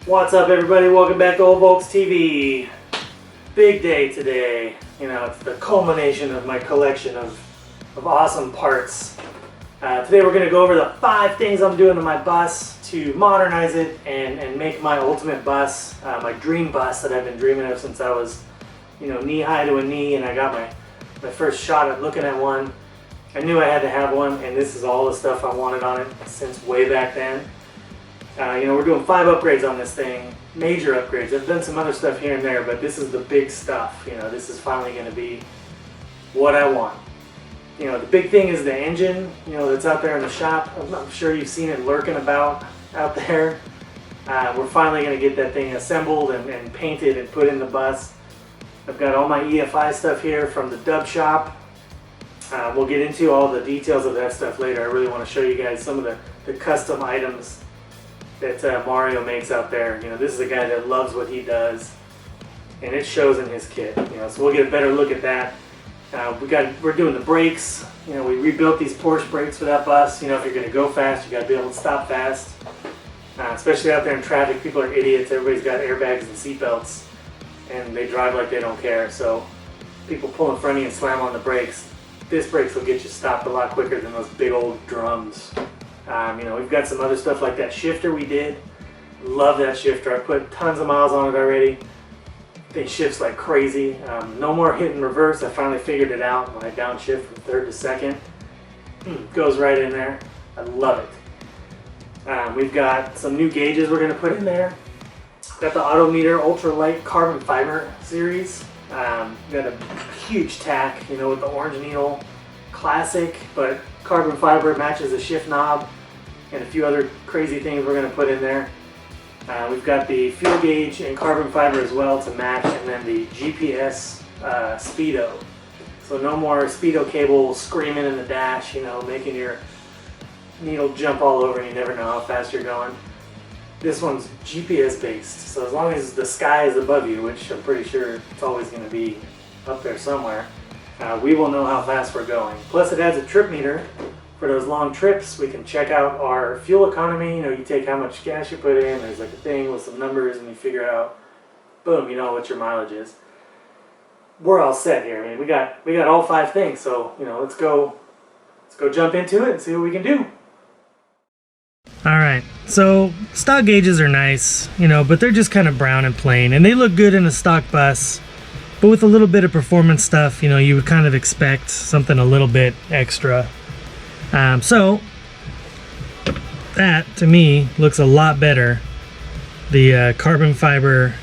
What's up, everybody? Welcome back to Old Volks TV. Big day today. You know, it's the culmination of my collection of awesome parts. Today we're going to go over the 5 things I'm doing to my bus to modernize it and make my ultimate bus, my dream bus that I've been dreaming of since I was, you know, knee high to a knee, and I got my first shot at looking at one. I knew I had to have one, and this is all the stuff I wanted on it since way back then. You know, we're doing 5 upgrades on this thing, major upgrades. I've done some other stuff here and there, but this is the big stuff. You know, this is finally going to be what I want. You know, the big thing is the engine, you know, that's out there in the shop. I'm sure you've seen it lurking about out there. We're finally going to get that thing assembled and painted and put in the bus. I've got all my EFI stuff here from the dub shop. We'll get into all the details of that stuff later. I really want to show you guys some of the custom items that Mario makes out there. You know, this is a guy that loves what he does, and it shows in his kit. You know, so we'll get a better look at that. We're doing the brakes. You know, we rebuilt these Porsche brakes for that bus. You know, if you're going to go fast, you got to be able to stop fast. Especially out there in traffic, people are idiots. Everybody's got airbags and seatbelts, and they drive like they don't care. So people pull in front of you and slam on the brakes. Disc brakes will get you stopped a lot quicker than those big old drums. You know, we've got some other stuff like that shifter we did. Love that shifter. I put tons of miles on it already. It shifts like crazy. No more hit and reverse. I finally figured it out when I downshift from 3rd to 2nd. Goes right in there. I love it. We've got some new gauges we're going to put in there. Got the Autometer ultralight carbon fiber series. Got a huge tack, you know, with the orange needle. Classic, but carbon fiber matches the shift knob, and a few other crazy things we're going to put in there. We've got the fuel gauge and carbon fiber as well to match, and then the GPS speedo. So no more speedo cable screaming in the dash, you know, making your needle jump all over and you never know how fast you're going. This one's GPS based, so as long as the sky is above you, which I'm pretty sure it's always going to be up there somewhere, we will know how fast we're going. Plus it adds a trip meter for those long trips. We can check out our fuel economy. You know, you take how much gas you put in, there's like a thing with some numbers, and you figure out, boom, you know what your mileage is. We're all set here. I mean, we got all 5 things, so, you know, let's go jump into it and see what we can do. Alright, so stock gauges are nice, you know, but they're just kind of brown and plain, and they look good in a stock bus. But with a little bit of performance stuff, you know, you would kind of expect something a little bit extra. So that, to me, looks a lot better. The carbon fiber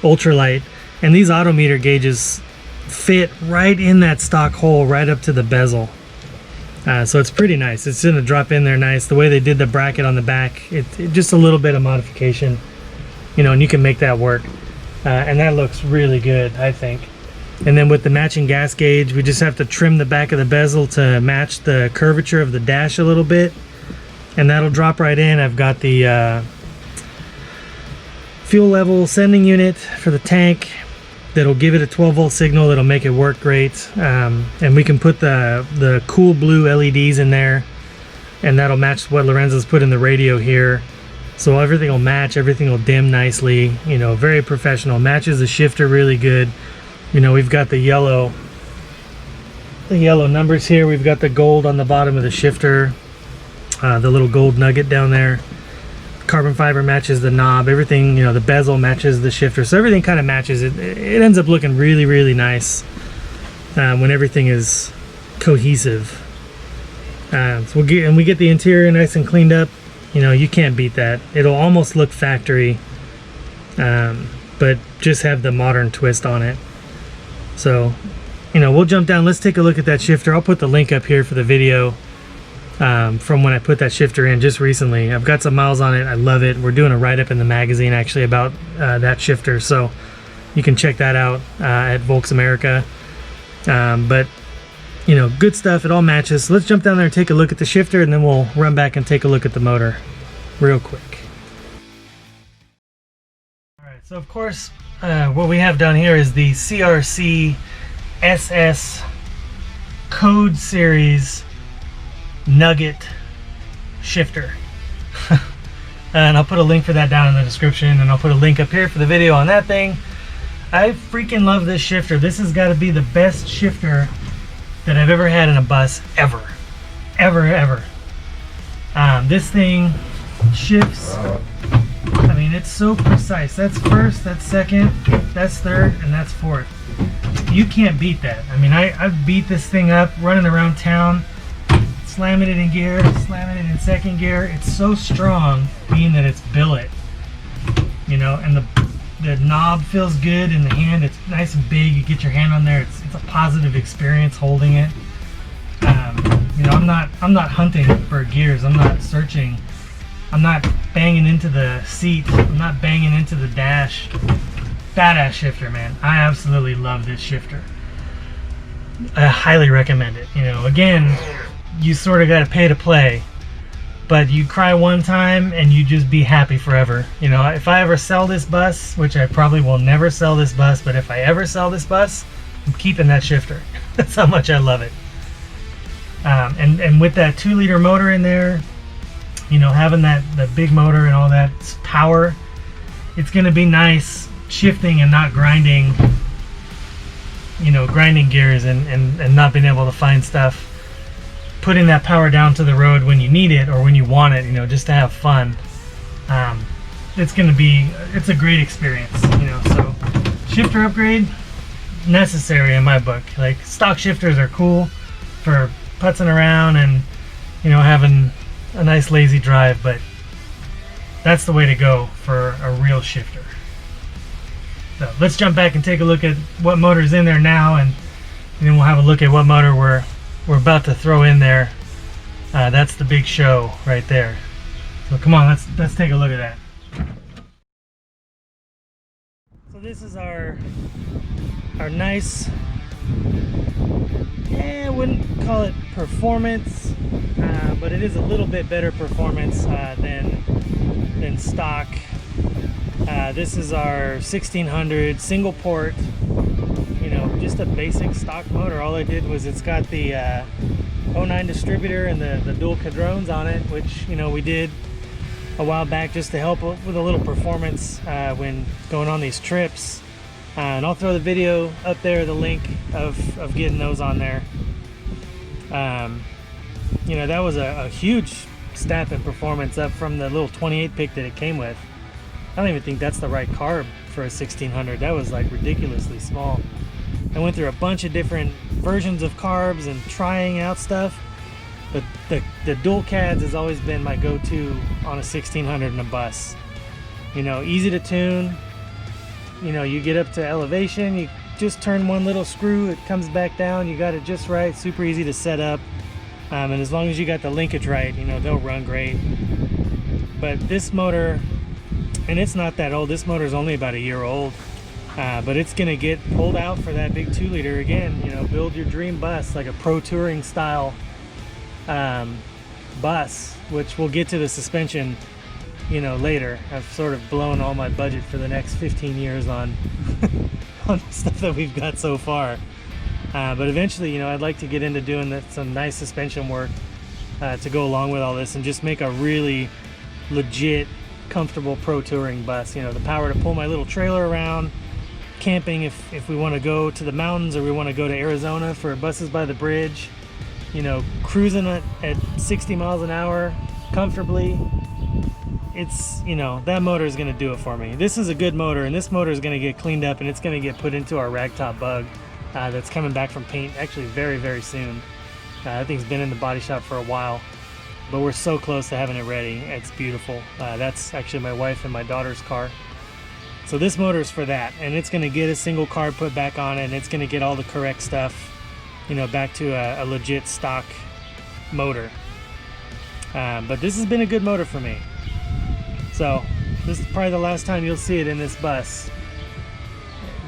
ultralight, and these Autometer gauges fit right in that stock hole, right up to the bezel. So it's pretty nice. It's going to drop in there nice. The way they did the bracket on the back, it just a little bit of modification, you know, and you can make that work. And that looks really good, I think. And then with the matching gas gauge, we just have to trim the back of the bezel to match the curvature of the dash a little bit, and that'll drop right in. I've got the fuel level sending unit for the tank that'll give it a 12-volt signal that'll make it work great. And we can put the cool blue LEDs in there, and that'll match what Lorenzo's put in the radio here. So everything will match, everything will dim nicely, you know, very professional. Matches the shifter really good. You know, we've got the yellow numbers here. We've got the gold on the bottom of the shifter, the little gold nugget down there. Carbon fiber matches the knob. Everything, you know, the bezel matches the shifter. So everything kind of matches. It ends up looking really, really nice when everything is cohesive. So we get the interior nice and cleaned up. You know, you can't beat that. It'll almost look factory, but just have the modern twist on it. So, you know, we'll jump down. Let's take a look at that shifter. I'll put the link up here for the video from when I put that shifter in just recently. I've got some miles on it. I love it. We're doing a write-up in the magazine actually about that shifter, so you can check that out at Volks America. But you know, good stuff. It all matches. So let's jump down there and take a look at the shifter, and then we'll run back and take a look at the motor real quick. Alright, so of course what we have down here is the CRC SS Code Series Nugget shifter. and I'll put a link for that down in the description, and I'll put a link up here for the video on that thing. I freaking love this shifter. This has got to be the best shifter that I've ever had in a bus ever. This thing shifts. I mean, it's so precise. That's first, that's second, that's third, and that's fourth. You can't beat that. I mean, I've beat this thing up running around town, slamming it in gear, slamming it in second gear. It's so strong, being that it's billet, you know, and the knob feels good in the hand. It's nice and big. You get your hand on there. It's a positive experience holding it. You know, I'm not hunting for gears. I'm not searching. I'm not banging into the seat. I'm not banging into the dash. Badass shifter, man. I absolutely love this shifter. I highly recommend it. You know, again, you sort of got to pay to play, but you cry one time and you just be happy forever. You know, if I ever sell this bus, which I probably will never sell this bus, but if I ever sell this bus, I'm keeping that shifter. That's how much I love it. And with that 2-liter motor in there, you know, having that big motor and all that power, it's going to be nice shifting and not grinding, you know, grinding gears and not being able to find stuff. Putting that power down to the road when you need it or when you want it, you know, just to have fun. It's a great experience, you know. So shifter upgrade, necessary in my book. Like, stock shifters are cool for putzing around and, you know, having a nice lazy drive, but that's the way to go for a real shifter. So let's jump back and take a look at what motor's in there now, and then we'll have a look at what motor we're about to throw in there. That's the big show right there. So come on, let's take a look at that. So this is our nice, I wouldn't call it performance, but it is a little bit better performance than stock. This is our 1600 single port, you know, just a basic stock motor. All I did was, it's got the 09 distributor and the dual cadrones on it, which, you know, we did a while back just to help with a little performance when going on these trips. And I'll throw the video up there, the link of getting those on there. You know, that was a huge step in performance up from the little 28 pick that it came with. I don't even think that's the right carb for a 1600. That was like ridiculously small. I went through a bunch of different versions of carbs and trying out stuff, but the dual cads has always been my go-to on a 1600 in a bus. You know, easy to tune. You know, you get up to elevation, you just turn one little screw, it comes back down, you got it just right, super easy to set up. And as long as you got the linkage right, you know, they'll run great. But this motor, and it's not that old, this motor is only about a year old, but it's gonna get pulled out for that big 2-liter again. You know, build your dream bus, like a pro touring style bus, which we'll get to the suspension, you know, later. I've sort of blown all my budget for the next 15 years on on the stuff that we've got so far. But eventually, you know, I'd like to get into doing some nice suspension work to go along with all this, and just make a really legit, comfortable pro touring bus. You know, the power to pull my little trailer around, camping if we want to go to the mountains, or we want to go to Arizona for buses by the bridge. You know, cruising at 60 miles an hour comfortably. It's, you know, that motor is going to do it for me. This is a good motor, and this motor is going to get cleaned up, and it's going to get put into our ragtop bug that's coming back from paint actually very, very soon. That thing's been in the body shop for a while, but we're so close to having it ready. It's beautiful. That's actually my wife and my daughter's car. So this motor is for that, and it's going to get a single carb put back on it, and it's going to get all the correct stuff, you know, back to a legit stock motor. But this has been a good motor for me. So this is probably the last time you'll see it in this bus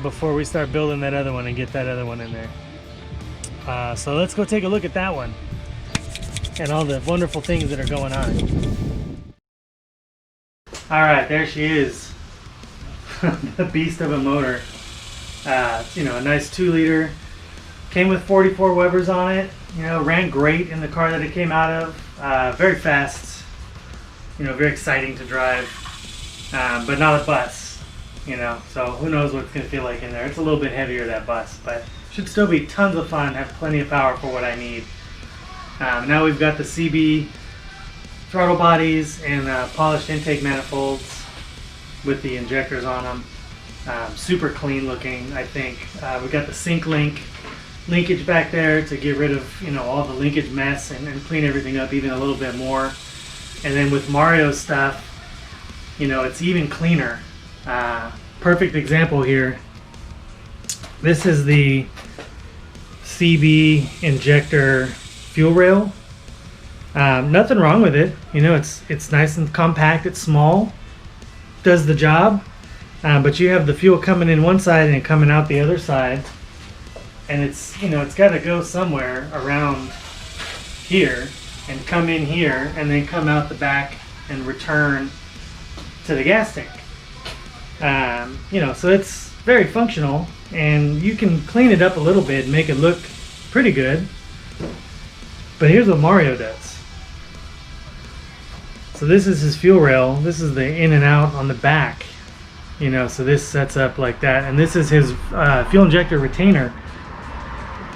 before we start building that other one and get that other one in there. So let's go take a look at that one and all the wonderful things that are going on. All right, there she is. The beast of a motor. You know, a nice 2-liter. Came with 44 Webers on it. You know, ran great in the car that it came out of. Very fast. you know, very exciting to drive, but not a bus, you know, so who knows what it's going to feel like in there. It's a little bit heavier, that bus, but should still be tons of fun, have plenty of power for what I need. Now we've got the CB throttle bodies and polished intake manifolds with the injectors on them. Super clean looking, I think. We got the sync linkage back there to get rid of, you know, all the linkage mess and clean everything up even a little bit more. And then with Mario's stuff, you know, it's even cleaner. Perfect example here. This is the CB injector fuel rail. Nothing wrong with it. You know, it's nice and compact. It's small, does the job. But you have the fuel coming in one side and coming out the other side, and it's, you know, it's got to go somewhere around here and come in here and then come out the back and return to the gas tank. You know, so it's very functional, and you can clean it up a little bit and make it look pretty good. But here's what Mario does. So this is his fuel rail. This is the in and out on the back. You know, so this sets up like that, and this is his fuel injector retainer.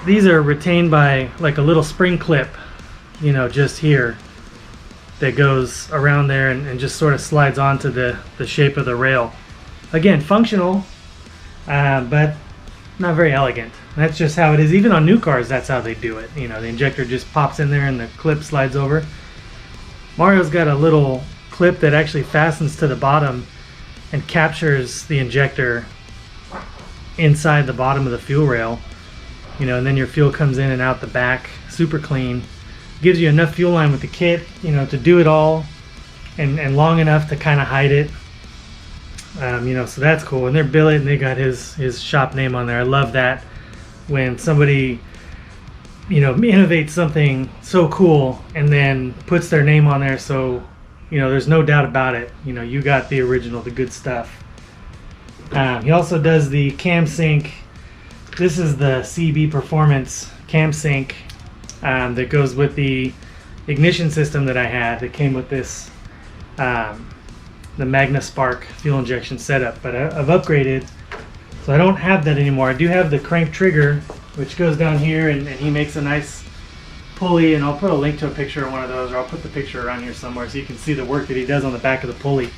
These are retained by like a little spring clip, you know, just here, that goes around there and just sort of slides onto the shape of the rail. Again, functional, but not very elegant. That's just how it is. Even on new cars, that's how they do it. You know, the injector just pops in there and the clip slides over. Mario's got a little clip that actually fastens to the bottom and captures the injector inside the bottom of the fuel rail, you know, and then your fuel comes in and out the back, super clean. Gives you enough fuel line with the kit, you know, to do it all, and long enough to kind of hide it. You know, so that's cool. And they're Billet, and they got his shop name on there. I love that when somebody, you know, innovates something so cool and then puts their name on there, so you know, there's no doubt about it. You know, you got the original, the good stuff. He also does the cam sync. This is the CB Performance cam sync that goes with the ignition system that I had that came with this, the Magna Spark fuel injection setup. But I've upgraded, so I don't have that anymore. I do have the crank trigger, which goes down here, and he makes a nice pulley, and I'll put a link to a picture of one of those, or I'll put the picture around here somewhere so you can see the work that he does on the back of the pulley.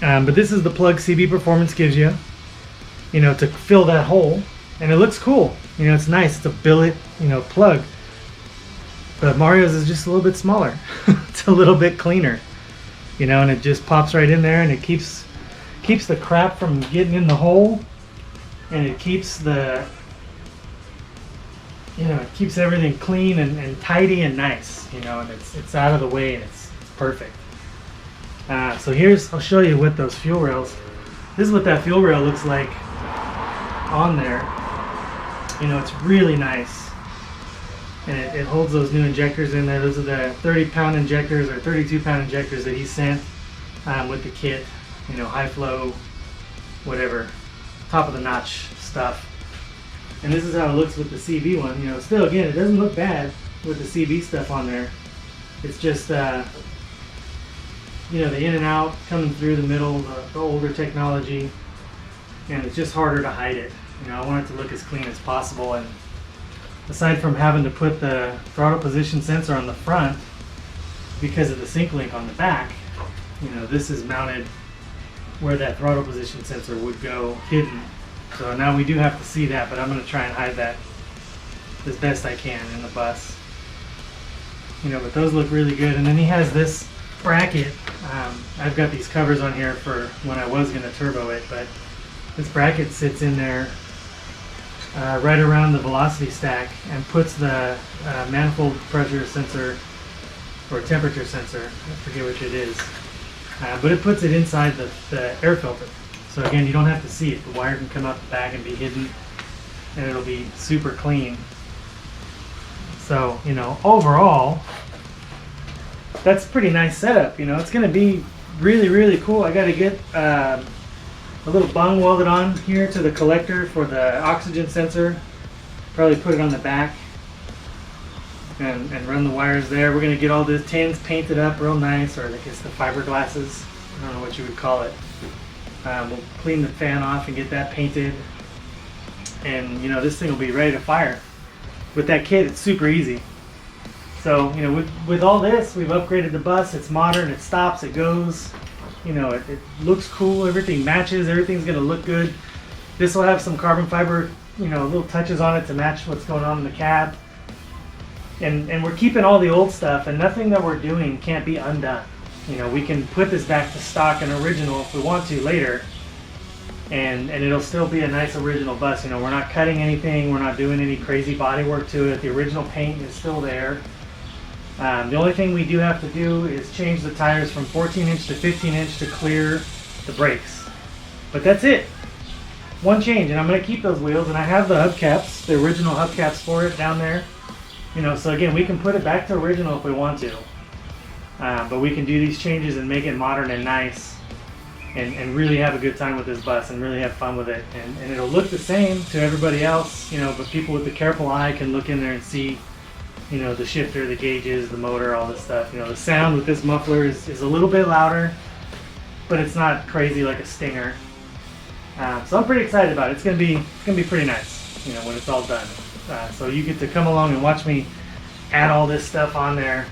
But this is the plug CB Performance gives you, you know, to fill that hole, and it looks cool. You know, it's nice. It's a billet, you know, plug. But Mario's is just a little bit smaller. It's a little bit cleaner, you know, and it just pops right in there, and it keeps the crap from getting in the hole, and it keeps the, you know, it keeps everything clean and tidy and nice, you know, and it's out of the way, and it's perfect. So I'll show you what those fuel rails, this is what that fuel rail looks like on there. You know, it's really nice, and it holds those new injectors in there. Those are the 30-pound injectors or 32-pound injectors that he sent with the kit, you know, high flow, whatever, top of the notch stuff. And this is how it looks with the CB one. You know, still, again, it doesn't look bad with the CB stuff on there. It's just, you know, the in and out coming through the middle, the older technology, and it's just harder to hide it. You know, I want it to look as clean as possible. And aside from having to put the throttle position sensor on the front because of the sync link on the back, you know, this is mounted where that throttle position sensor would go hidden. So now we do have to see that, but I'm going to try and hide that as best I can in the bus. You know, but those look really good. And then he has this bracket. I've got these covers on here for when I was going to turbo it, but this bracket sits in there right around the velocity stack and puts the manifold pressure sensor or temperature sensor, I forget which it is, but it puts it inside the air filter. So again, you don't have to see it. The wire can come out the back and be hidden, and it'll be super clean. So, you know, overall, that's a pretty nice setup. You know, it's going to be really, really cool. I got to get a little bung welded on here to the collector for the oxygen sensor. Probably put it on the back. and run the wires there. We're going to get all the tins painted up real nice, or I guess the fiberglasses. I don't know what you would call it. We'll clean the fan off and get that painted. And you know, this thing will be ready to fire. With that kit, it's super easy. So, you know, with all this, we've upgraded the bus. It's modern, it stops, it goes. You know, it looks cool, everything matches, everything's gonna look good. This will have some carbon fiber, you know, little touches on it to match what's going on in the cab. And we're keeping all the old stuff, and nothing that we're doing can't be undone. You know, we can put this back to stock and original if we want to later. And it'll still be a nice original bus. You know, we're not cutting anything, we're not doing any crazy body work to it. The original paint is still there. The only thing we do have to do is change the tires from 14 inch to 15 inch to clear the brakes. But that's it. One change, and I'm going to keep those wheels, and I have the hubcaps, the original hubcaps for it down there. You know, so again, we can put it back to original if we want to. But we can do these changes and make it modern and nice, and really have a good time with this bus and really have fun with it. And it'll look the same to everybody else, you know, but people with the careful eye can look in there and see, you know, the shifter, the gauges, the motor, all this stuff. You know, the sound with this muffler is a little bit louder, but it's not crazy like a Stinger. So I'm pretty excited about it. It's gonna be pretty nice, you know, when it's all done. So you get to come along and watch me add all this stuff on there.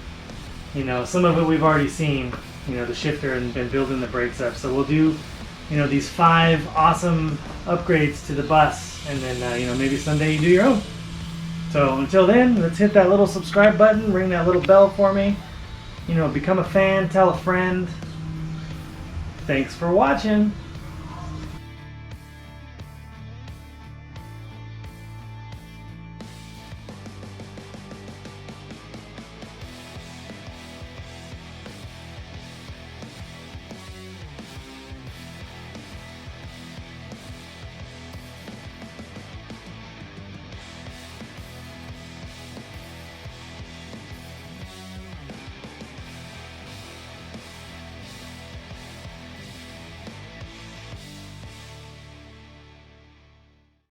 You know, some of it we've already seen, you know, the shifter and been building the brakes up. So we'll do, you know, these 5 awesome upgrades to the bus, and then, you know, maybe someday you do your own. So until then, let's hit that little subscribe button, ring that little bell for me. You know, become a fan, tell a friend. Thanks for watching.